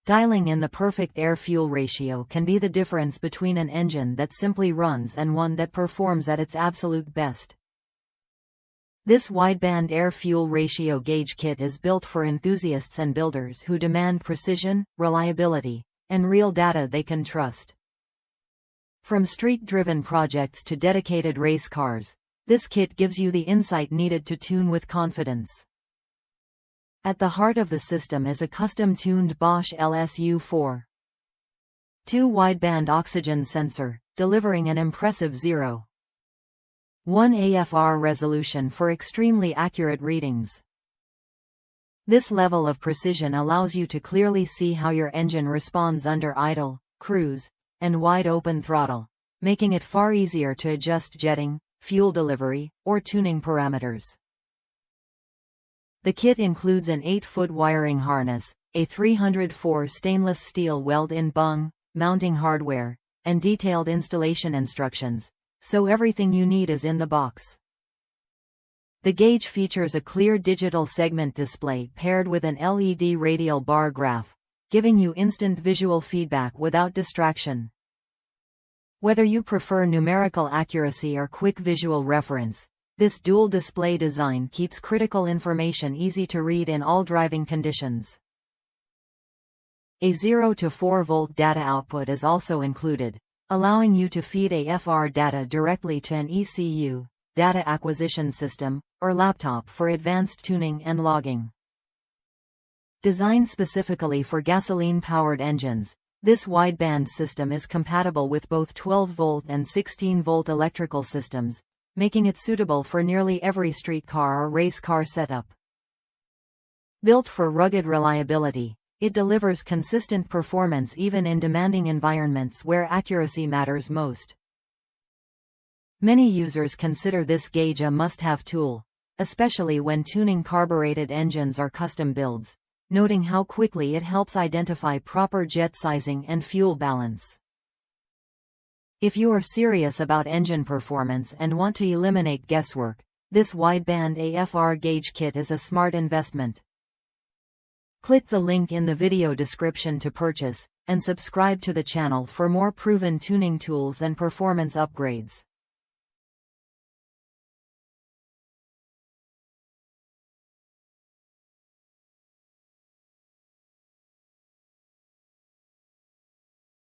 Dialing in the perfect air-fuel ratio can be the difference between an engine that simply runs and one that performs at its absolute best. This wideband air-fuel ratio gauge kit is built for enthusiasts and builders who demand precision, reliability, and real data they can trust. From street-driven projects to dedicated race cars, this kit gives you the insight needed to tune with confidence. At the heart of the system is a custom-tuned Bosch LSU4.2 wideband oxygen sensor, delivering an impressive 0.1 AFR resolution for extremely accurate readings. This level of precision allows you to clearly see how your engine responds under idle, cruise, and wide-open throttle, making it far easier to adjust jetting, fuel delivery, or tuning parameters. The kit includes an 8-foot wiring harness, a 304 stainless steel weld-in bung, mounting hardware, and detailed installation instructions, so everything you need is in the box. The gauge features a clear digital segment display paired with an LED radial bar graph, giving you instant visual feedback without distraction. Whether you prefer numerical accuracy or quick visual reference, this dual display design keeps critical information easy to read in all driving conditions. A 0 to 4 volt data output is also included, allowing you to feed AFR data directly to an ECU, data acquisition system, or laptop for advanced tuning and logging. Designed specifically for gasoline-powered engines, this wideband system is compatible with both 12-volt and 16-volt electrical systems, making it suitable for nearly every street car or race car setup. Built for rugged reliability, it delivers consistent performance even in demanding environments where accuracy matters most. Many users consider this gauge a must-have tool, especially when tuning carbureted engines or custom builds, noting how quickly it helps identify proper jet sizing and fuel balance. If you are serious about engine performance and want to eliminate guesswork, this wideband AFR gauge kit is a smart investment. Click the link in the video description to purchase, and subscribe to the channel for more proven tuning tools and performance upgrades.